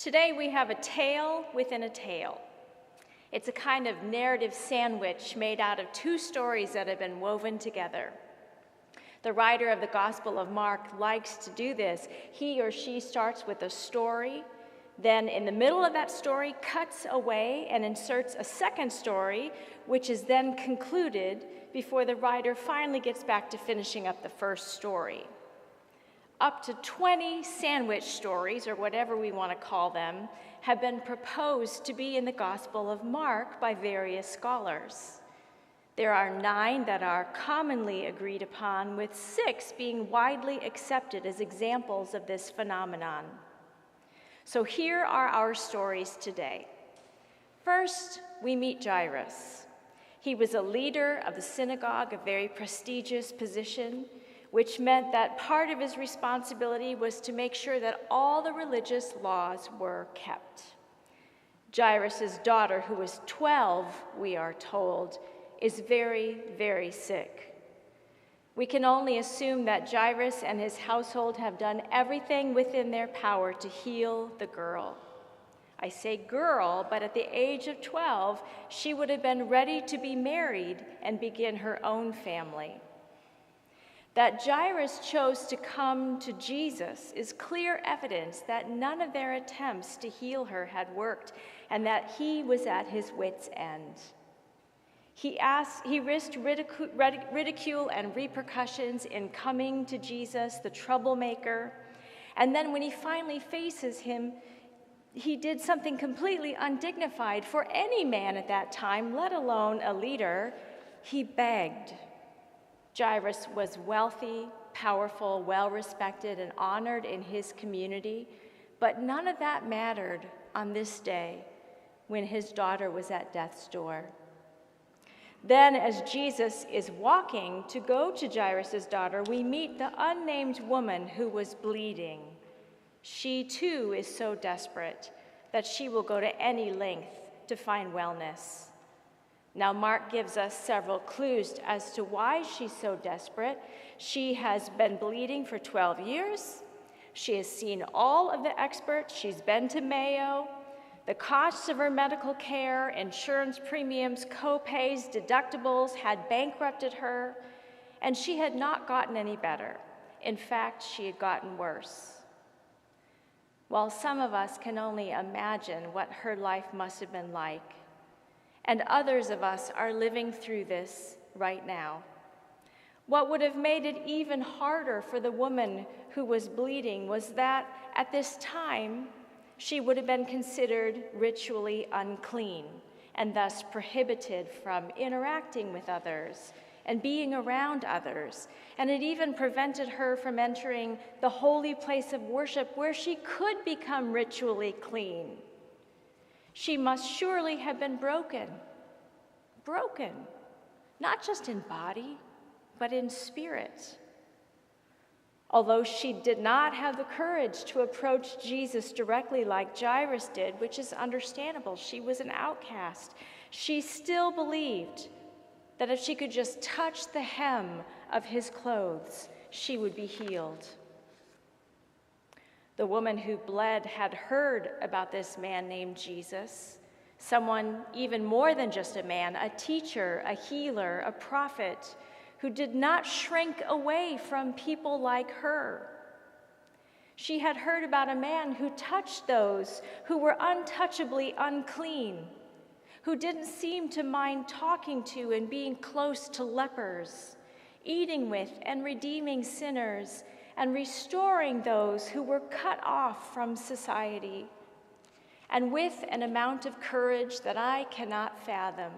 Today we have a tale within a tale. It's a kind of narrative sandwich made out of two stories that have been woven together. The writer of the Gospel of Mark likes to do this. He or she starts with a story, then in the middle of that story cuts away and inserts a second story, which is then concluded before the writer finally gets back to finishing up the first story. Up to 20 sandwich stories, or whatever we want to call them, have been proposed to be in the Gospel of Mark by various scholars. There are 9 that are commonly agreed upon, with 6 being widely accepted as examples of this phenomenon. So here are our stories today. First, we meet Jairus. He was a leader of the synagogue, a very prestigious position, which meant that part of his responsibility was to make sure that all the religious laws were kept. Jairus' daughter, who was 12, we are told, is very, very sick. We can only assume that Jairus and his household have done everything within their power to heal the girl. I say girl, but at the age of 12, she would have been ready to be married and begin her own family. That Jairus chose to come to Jesus is clear evidence that none of their attempts to heal her had worked and that he was at his wits' end. He risked ridicule and repercussions in coming to Jesus, the troublemaker, and then when he finally faces him, he did something completely undignified for any man at that time, let alone a leader. He begged. Jairus was wealthy, powerful, well-respected, and honored in his community, but none of that mattered on this day when his daughter was at death's door. Then, as Jesus is walking to go to Jairus' daughter, we meet the unnamed woman who was bleeding. She, too, is so desperate that she will go to any length to find wellness. Now, Mark gives us several clues as to why she's so desperate. She has been bleeding for 12 years. She has seen all of the experts. She's been to Mayo. The costs of her medical care, insurance premiums, co-pays, deductibles had bankrupted her, and she had not gotten any better. In fact, she had gotten worse. While some of us can only imagine what her life must have been like, and others of us are living through this right now. What would have made it even harder for the woman who was bleeding was that at this time, she would have been considered ritually unclean and thus prohibited from interacting with others and being around others. And it even prevented her from entering the holy place of worship where she could become ritually clean. She must surely have been broken, not just in body, but in spirit. Although she did not have the courage to approach Jesus directly like Jairus did, which is understandable, she was an outcast, she still believed that if she could just touch the hem of his clothes, she would be healed. The woman who bled had heard about this man named Jesus, someone even more than just a man, a teacher, a healer, a prophet, who did not shrink away from people like her. She had heard about a man who touched those who were untouchably unclean, who didn't seem to mind talking to and being close to lepers, eating with and redeeming sinners, and restoring those who were cut off from society. And with an amount of courage that I cannot fathom,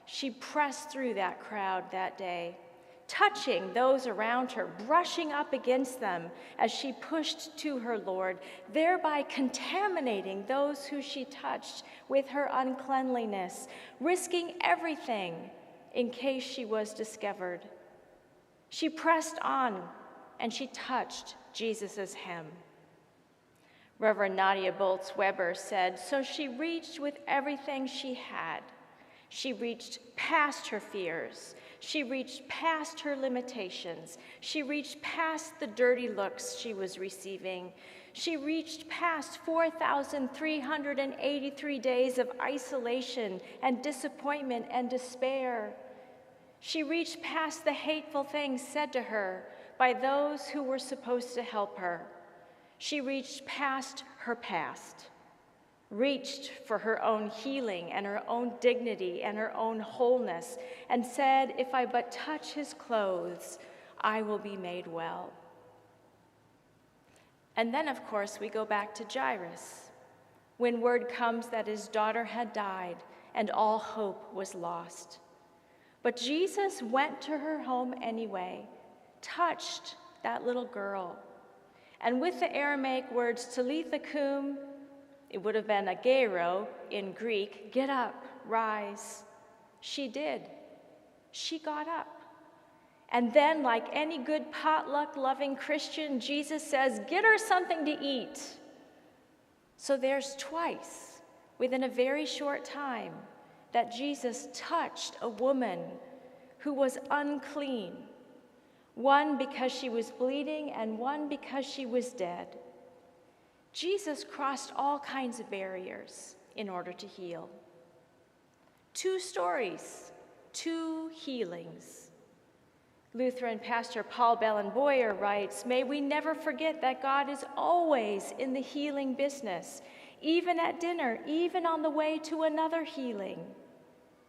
she pressed through that crowd that day, touching those around her, brushing up against them as she pushed to her Lord, thereby contaminating those who she touched with her uncleanliness, risking everything in case she was discovered. She pressed on, and she touched Jesus' hem. Reverend Nadia Boltz-Weber said, so she reached with everything she had. She reached past her fears. She reached past her limitations. She reached past the dirty looks she was receiving. She reached past 4,383 days of isolation and disappointment and despair. She reached past the hateful things said to her by those who were supposed to help her. She reached past her past, reached for her own healing and her own dignity and her own wholeness, and said, "If I but touch his clothes, I will be made well." And then, of course, we go back to Jairus, when word comes that his daughter had died and all hope was lost. But Jesus went to her home anyway, touched that little girl. And with the Aramaic words, Talitha cum, it would have been agero in Greek, get up, rise. She did. She got up. And then, like any good potluck-loving Christian, Jesus says, get her something to eat. So there's twice, within a very short time, that Jesus touched a woman who was unclean, one because she was bleeding and one because she was dead. Jesus crossed all kinds of barriers in order to heal. 2 stories, 2 healings. Lutheran pastor Paul Bellenboyer writes, "May we never forget that God is always in the healing business, even at dinner, even on the way to another healing.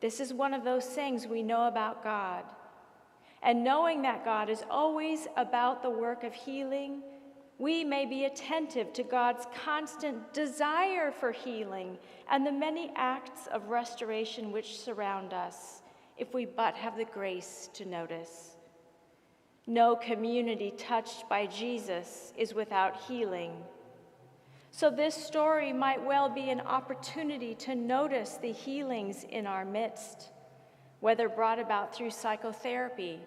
This is one of those things we know about God. And knowing that God is always about the work of healing, we may be attentive to God's constant desire for healing and the many acts of restoration which surround us, if we but have the grace to notice. No community touched by Jesus is without healing. So this story might well be an opportunity to notice the healings in our midst, whether brought about through psychotherapy,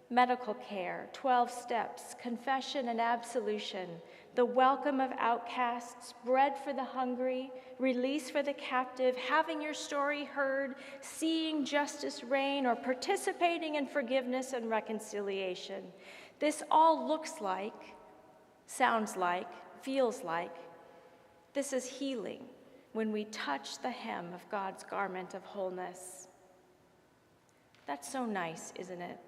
medical care, 12 steps, confession and absolution, the welcome of outcasts, bread for the hungry, release for the captive, having your story heard, seeing justice reign, or participating in forgiveness and reconciliation. This all looks like, sounds like, feels like, this is healing when we touch the hem of God's garment of wholeness. That's so nice, isn't it?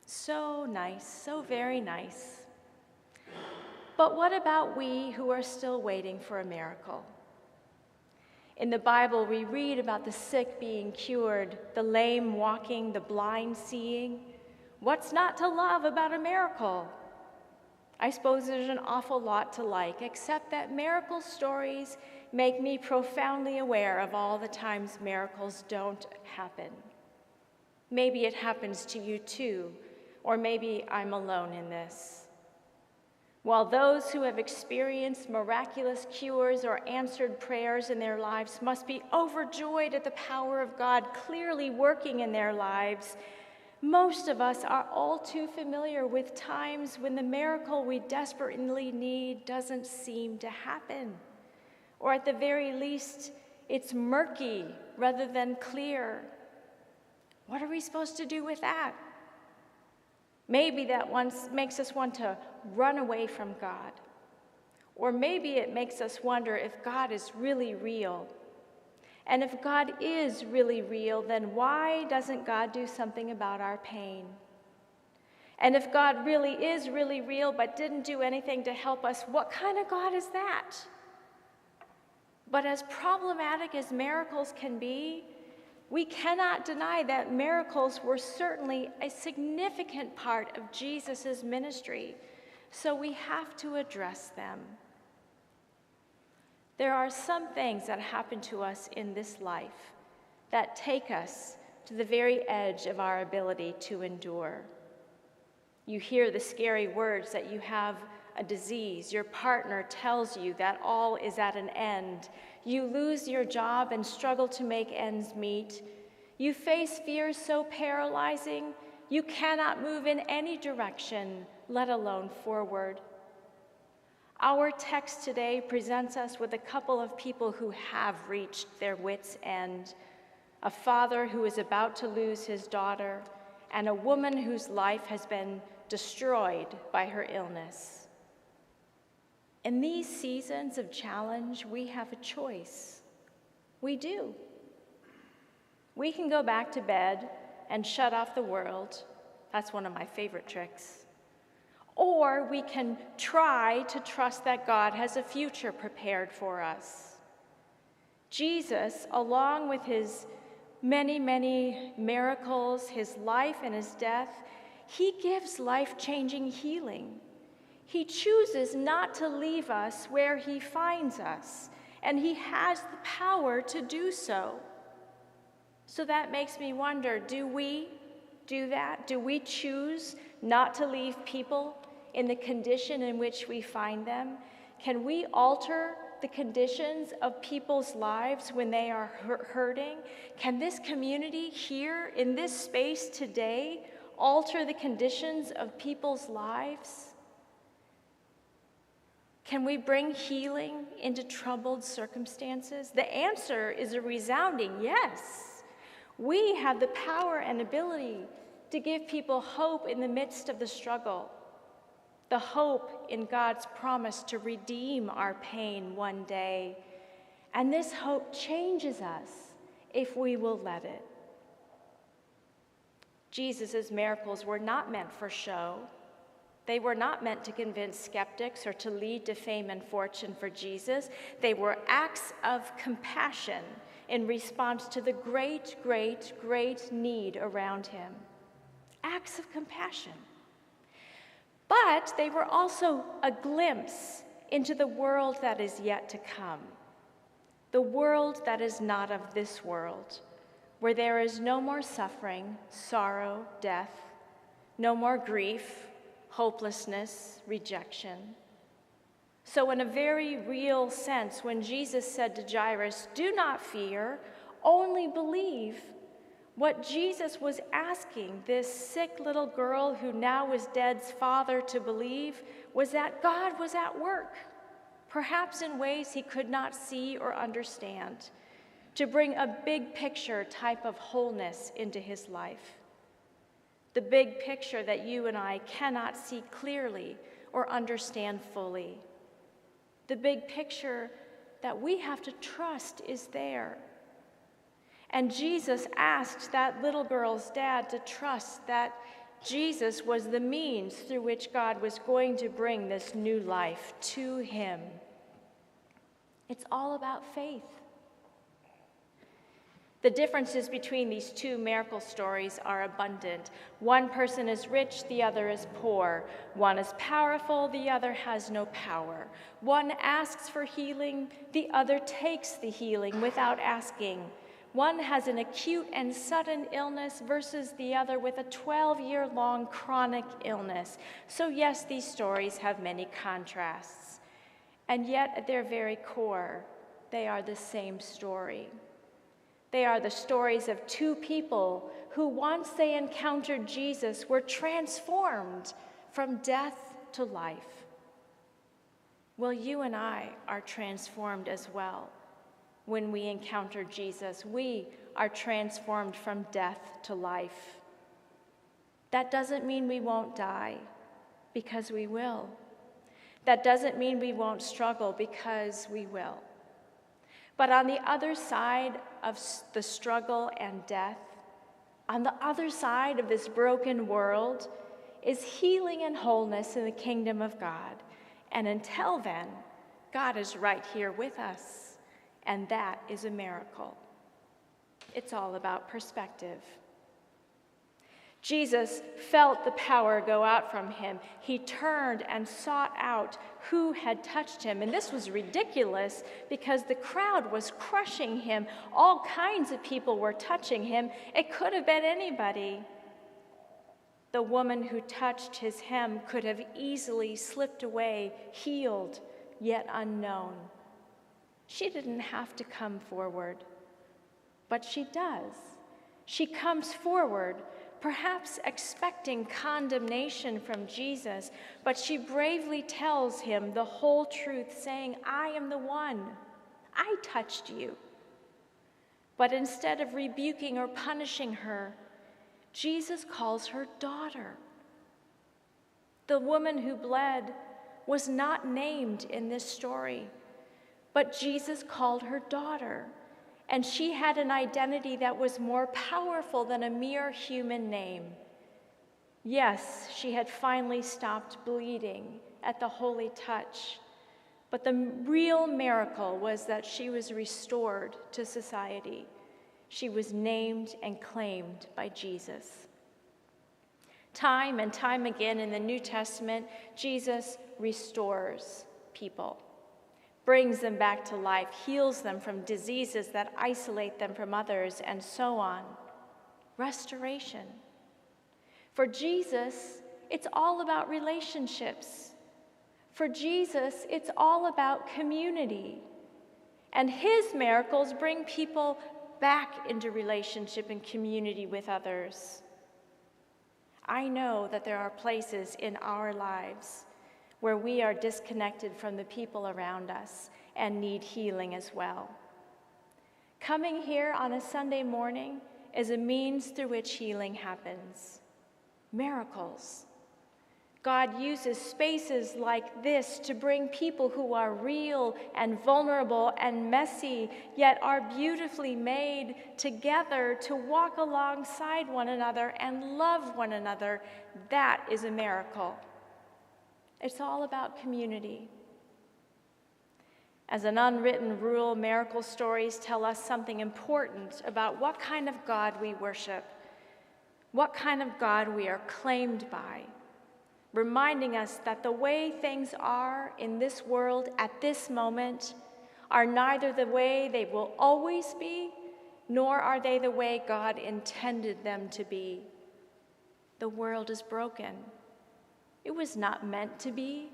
So nice, so very nice. But what about we who are still waiting for a miracle? In the Bible, we read about the sick being cured, the lame walking, the blind seeing. What's not to love about a miracle? I suppose there's an awful lot to like, except that miracle stories make me profoundly aware of all the times miracles don't happen. Maybe it happens to you too, or maybe I'm alone in this. While those who have experienced miraculous cures or answered prayers in their lives must be overjoyed at the power of God clearly working in their lives, most of us are all too familiar with times when the miracle we desperately need doesn't seem to happen. Or at the very least, it's murky rather than clear. What are we supposed to do with that? Maybe that makes us want to run away from God. Or maybe it makes us wonder if God is really real. And if God is really real, then why doesn't God do something about our pain? And if God really is really real but didn't do anything to help us, what kind of God is that? But as problematic as miracles can be, we cannot deny that miracles were certainly a significant part of Jesus' ministry, so we have to address them. There are some things that happen to us in this life that take us to the very edge of our ability to endure. You hear the scary words that you have a disease. Your partner tells you that all is at an end. You lose your job and struggle to make ends meet. You face fears so paralyzing, you cannot move in any direction, let alone forward. Our text today presents us with a couple of people who have reached their wits' end, a father who is about to lose his daughter, and a woman whose life has been destroyed by her illness. In these seasons of challenge, we have a choice. We do. We can go back to bed and shut off the world. That's one of my favorite tricks. Or we can try to trust that God has a future prepared for us. Jesus, along with his many, many miracles, his life and his death, he gives life-changing healing. He chooses not to leave us where he finds us, and he has the power to do so. So that makes me wonder, do we do that? Do we choose not to leave people in the condition in which we find them? Can we alter the conditions of people's lives when they are hurting? Can this community here in this space today alter the conditions of people's lives? Can we bring healing into troubled circumstances? The answer is a resounding yes. We have the power and ability to give people hope in the midst of the struggle, the hope in God's promise to redeem our pain one day. And this hope changes us if we will let it. Jesus' miracles were not meant for show. They were not meant to convince skeptics or to lead to fame and fortune for Jesus. They were acts of compassion in response to the great, great, great need around him. Acts of compassion. But they were also a glimpse into the world that is yet to come. The world that is not of this world, where there is no more suffering, sorrow, death, no more grief, hopelessness, rejection. So in a very real sense, when Jesus said to Jairus, "Do not fear, only believe," what Jesus was asking this sick little girl who now was dead's father to believe was that God was at work, perhaps in ways he could not see or understand, to bring a big picture type of wholeness into his life. The big picture that you and I cannot see clearly or understand fully. The big picture that we have to trust is there. And Jesus asked that little girl's dad to trust that Jesus was the means through which God was going to bring this new life to him. It's all about faith. The differences between these two miracle stories are abundant. One person is rich, the other is poor. One is powerful, the other has no power. One asks for healing, the other takes the healing without asking. One has an acute and sudden illness versus the other with a 12-year-long chronic illness. So yes, these stories have many contrasts. And yet, at their very core, they are the same story. They are the stories of two people who, once they encountered Jesus, were transformed from death to life. Well, you and I are transformed as well. When we encounter Jesus, we are transformed from death to life. That doesn't mean we won't die, because we will. That doesn't mean we won't struggle, because we will. But on the other side of the struggle and death, on the other side of this broken world, is healing and wholeness in the kingdom of God. And until then, God is right here with us, and that is a miracle. It's all about perspective. Jesus felt the power go out from him. He turned and sought out who had touched him. And this was ridiculous because the crowd was crushing him. All kinds of people were touching him. It could have been anybody. The woman who touched his hem could have easily slipped away, healed, yet unknown. She didn't have to come forward, but she does. She comes forward, perhaps expecting condemnation from Jesus, but she bravely tells him the whole truth, saying, "I am the one. I touched you." But instead of rebuking or punishing her, Jesus calls her daughter. The woman who bled was not named in this story, but Jesus called her daughter, and she had an identity that was more powerful than a mere human name. Yes, she had finally stopped bleeding at the holy touch, but the real miracle was that she was restored to society. She was named and claimed by Jesus. Time and time again in the New Testament, Jesus restores people, brings them back to life, heals them from diseases that isolate them from others, and so on. Restoration. For Jesus, it's all about relationships. For Jesus, it's all about community. And his miracles bring people back into relationship and community with others. I know that there are places in our lives where we are disconnected from the people around us and need healing as well. Coming here on a Sunday morning is a means through which healing happens. Miracles. God uses spaces like this to bring people who are real and vulnerable and messy, yet are beautifully made together to walk alongside one another and love one another. That is a miracle. It's all about community. As an unwritten rule, miracle stories tell us something important about what kind of God we worship, what kind of God we are claimed by, reminding us that the way things are in this world at this moment are neither the way they will always be, nor are they the way God intended them to be. The world is broken. It was not meant to be.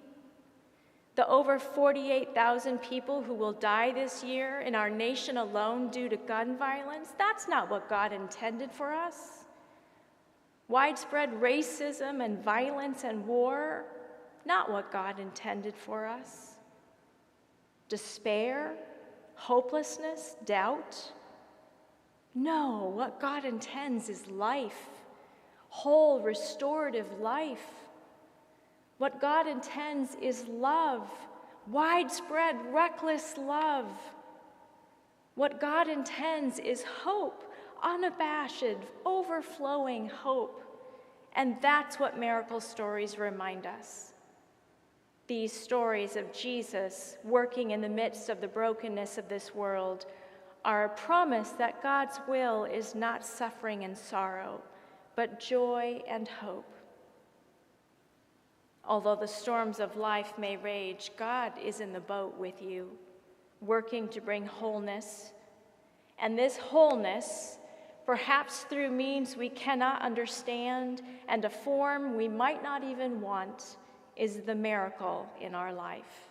The over 48,000 people who will die this year in our nation alone due to gun violence, that's not what God intended for us. Widespread racism and violence and war, not what God intended for us. Despair, hopelessness, doubt. No, what God intends is life, whole, restorative life. What God intends is love, widespread, reckless love. What God intends is hope, unabashed, overflowing hope. And that's what miracle stories remind us. These stories of Jesus working in the midst of the brokenness of this world are a promise that God's will is not suffering and sorrow, but joy and hope. Although the storms of life may rage, God is in the boat with you, working to bring wholeness. And this wholeness, perhaps through means we cannot understand and a form we might not even want, is the miracle in our life.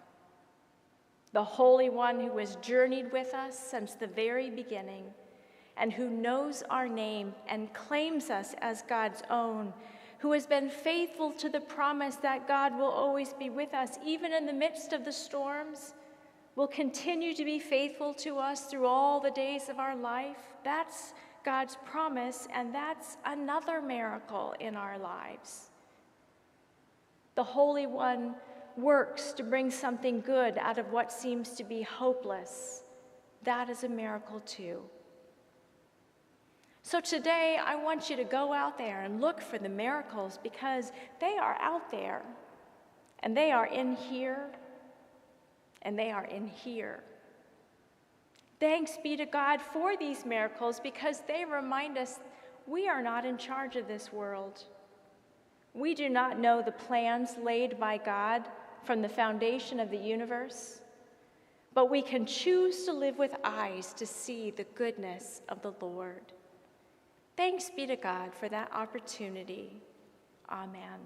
The Holy One who has journeyed with us since the very beginning and who knows our name and claims us as God's own, who has been faithful to the promise that God will always be with us, even in the midst of the storms, will continue to be faithful to us through all the days of our life. That's God's promise, and that's another miracle in our lives. The Holy One works to bring something good out of what seems to be hopeless. That is a miracle too. So today, I want you to go out there and look for the miracles, because they are out there, and they are in here, and they are in here. Thanks be to God for these miracles, because they remind us we are not in charge of this world. We do not know the plans laid by God from the foundation of the universe, but we can choose to live with eyes to see the goodness of the Lord. Thanks be to God for that opportunity. Amen.